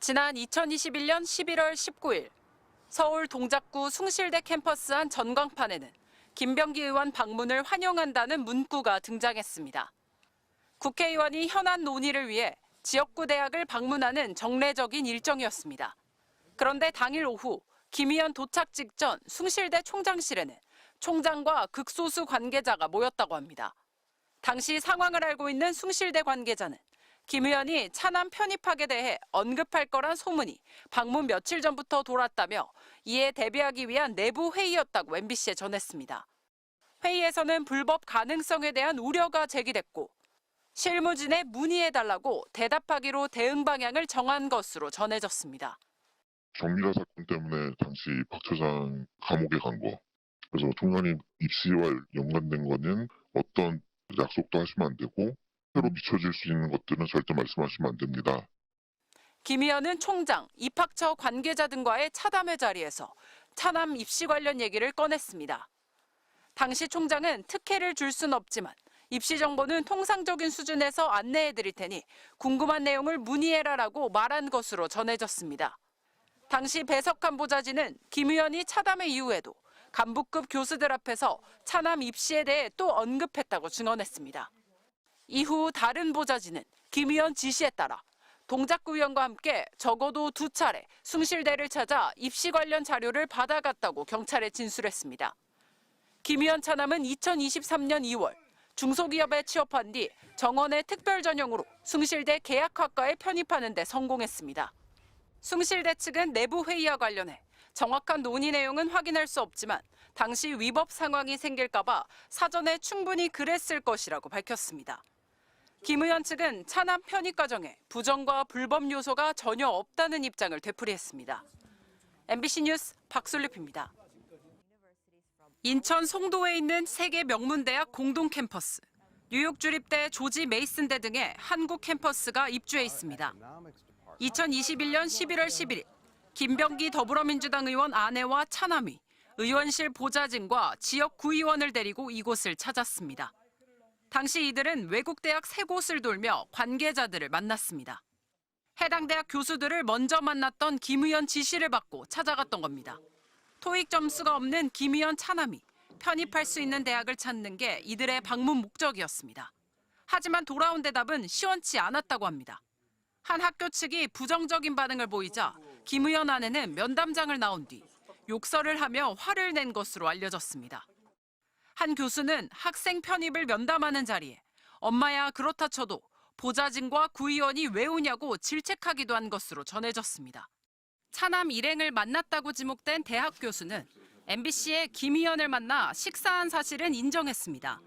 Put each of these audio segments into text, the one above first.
지난 2021년 11월 19일 서울 동작구 숭실대 캠퍼스 한 전광판에는 김병기 의원 방문을 환영한다는 문구가 등장했습니다. 국회의원이 현안 논의를 위해 지역구 대학을 방문하는 정례적인 일정이었습니다. 그런데 당일 오후 김 의원 도착 직전 숭실대 총장실에는 총장과 극소수 관계자가 모였다고 합니다. 당시 상황을 알고 있는 숭실대 관계자는 김 의원이 차남 편입학에 대해 언급할 거란 소문이 방문 며칠 전부터 돌았다며 이에 대비하기 위한 내부 회의였다고 MBC에 전했습니다. 회의에서는 불법 가능성에 대한 우려가 제기됐고 실무진에 문의해달라고 대답하기로 대응 방향을 정한 것으로 전해졌습니다. 정미라 사건 때문에 당시 박 처장 감옥에 간 거. 그래서 총장님 입시와 연관된 거는 어떤 약속도 하시면 안 되고 새로 비춰질 수 있는 것들은 절대 말씀하시면 안 됩니다. 김 의원은 총장, 입학처 관계자 등과의 차담회 자리에서 차남 입시 관련 얘기를 꺼냈습니다. 당시 총장은 특혜를 줄 순 없지만 입시 정보는 통상적인 수준에서 안내해드릴 테니 궁금한 내용을 문의해라라고 말한 것으로 전해졌습니다. 당시 배석한 보좌진은 김 의원이 차담회 이후에도 간부급 교수들 앞에서 차남 입시에 대해 또 언급했다고 증언했습니다. 이후 다른 보좌진은 김 의원 지시에 따라 동작구 의원과 함께 적어도 2차례 숭실대를 찾아 입시 관련 자료를 받아갔다고 경찰에 진술했습니다. 김 의원 차남은 2023년 2월 중소기업에 취업한 뒤 정원의 특별 전형으로 숭실대 계약학과에 편입하는 데 성공했습니다. 숭실대 측은 내부 회의와 관련해 정확한 논의 내용은 확인할 수 없지만 당시 위법 상황이 생길까 봐 사전에 충분히 그랬을 것이라고 밝혔습니다. 김 의원 측은 차남 편입 과정에 부정과 불법 요소가 전혀 없다는 입장을 되풀이했습니다. MBC 뉴스 박솔립입니다. 인천 송도에 있는 세계 명문대학 공동 캠퍼스, 뉴욕 주립대 조지 메이슨대 등의 한국 캠퍼스가 입주해 있습니다. 2021년 11월 11일 김병기 더불어민주당 의원 아내와 차남이 의원실 보좌진과 지역 구의원을 데리고 이곳을 찾았습니다. 당시 이들은 외국 대학 3곳을 돌며 관계자들을 만났습니다. 해당 대학 교수들을 먼저 만났던 김 의원 지시를 받고 찾아갔던 겁니다. 토익 점수가 없는 김 의원 차남이 편입할 수 있는 대학을 찾는 게 이들의 방문 목적이었습니다. 하지만 돌아온 대답은 시원치 않았다고 합니다. 한 학교 측이 부정적인 반응을 보이자 김 의원 아내는 면담장을 나온 뒤 욕설을 하며 화를 낸 것으로 알려졌습니다. 한 교수는 학생 편입을 면담하는 자리에 엄마야 그렇다 쳐도 보좌진과 구의원이 왜 오냐고 질책하기도 한 것으로 전해졌습니다. 차남 일행을 만났다고 지목된 대학 교수는 MBC에 김 의원을 만나 식사한 사실은 인정했습니다.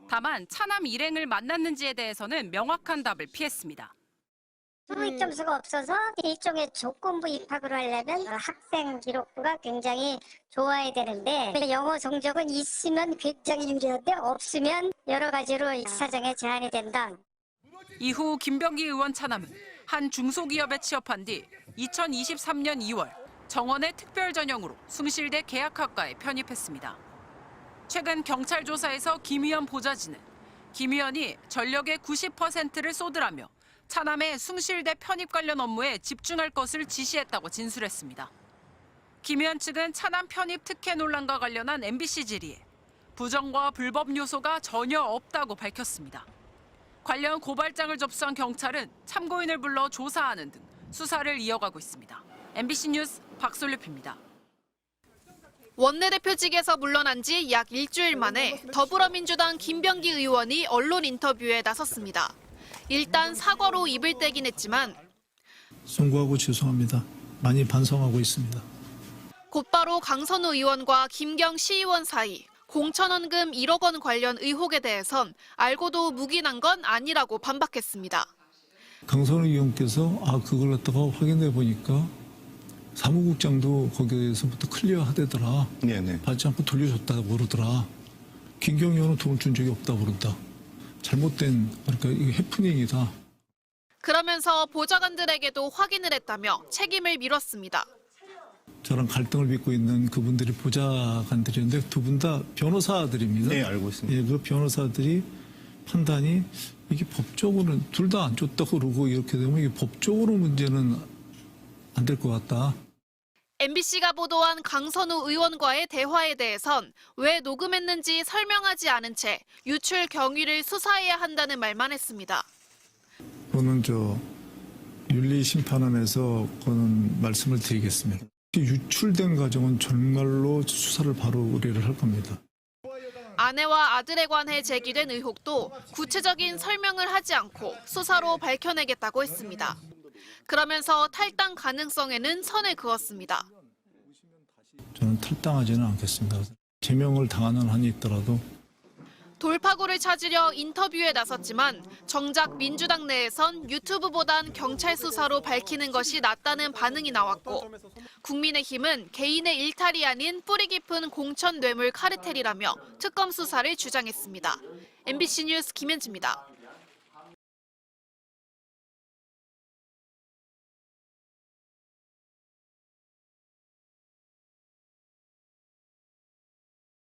다만 차남 일행을 만났는지에 대해서는 명확한 답을 피했습니다. 토익 점수가 없어서 일종의 조건부 입학으로 하려면 학생 기록부가 굉장히 좋아야 되는데 영어 성적은 있으면 굉장히 유리한데 없으면 여러 가지로 사정에 제한이 된다. 이후 김병기 의원 차남은 한 중소기업에 취업한 뒤 2023년 2월 정원의 특별 전형으로 숭실대 계약학과에 편입했습니다. 최근 경찰 조사에서 김 의원 보좌진은 김 의원이 전력의 90%를 쏟으라며 차남의 숭실대 편입 관련 업무에 집중할 것을 지시했다고 진술했습니다. 김 의원 측은 차남 편입 특혜 논란과 관련한 MBC 질의에 부정과 불법 요소가 전혀 없다고 밝혔습니다. 관련 고발장을 접수한 경찰은 참고인을 불러 조사하는 등 수사를 이어가고 있습니다. MBC 뉴스 박솔립입니다. 원내대표직에서 물러난 지 약 일주일 만에 더불어민주당 김병기 의원이 언론 인터뷰에 나섰습니다. 일단 사과로 입을 떼긴 했지만 송구하고 죄송합니다. 많이 반성하고 있습니다. 곧바로 강선우 의원과 김경 시의원 사이 공천원금 1억 원 관련 의혹에 대해선 알고도 묵인한 건 아니라고 반박했습니다. 강선우 의원께서 그걸 갖다가 확인해 보니까 사무국장도 거기에서부터 클리어하대더라. 네네. 받지 않고 돌려줬다고 그러더라. 김경 의원은 돈을 준 적이 없다고 그런다. 잘못된, 그러니까 이거 해프닝이다. 그러면서 보좌관들에게도 확인을 했다며 책임을 밀었습니다. 저랑 갈등을 빚고 있는 그분들이 보좌관들이었는데 두 분 다 변호사들입니다. 네, 알고 있습니다. 예, 그 변호사들이 판단이 이게 법적으로는 둘 다 안 줬다고 그러고 이렇게 되면 이게 법적으로 문제는 안 될 것 같다. MBC가 보도한 강선우 의원과의 대화에 대해선 왜 녹음했는지 설명하지 않은 채 유출 경위를 수사해야 한다는 말만 했습니다. 그거는 윤리심판원에서 그거는 말씀을 드리겠습니다. 유출된 과정은 정말로 수사를 바로 의뢰를 할 겁니다. 아내와 아들에 관해 제기된 의혹도 구체적인 설명을 하지 않고 수사로 밝혀내겠다고 했습니다. 그러면서 탈당 가능성에는 선을 그었습니다. 저는 탈당하지는 않겠습니다. 제명을 당하는 한이 있더라도 돌파구를 찾으려 인터뷰에 나섰지만 정작 민주당 내에선 유튜브보단 경찰 수사로 밝히는 것이 낫다는 반응이 나왔고 국민의힘은 개인의 일탈이 아닌 뿌리 깊은 공천 뇌물 카르텔이라며 특검 수사를 주장했습니다. MBC 뉴스 김현지입니다.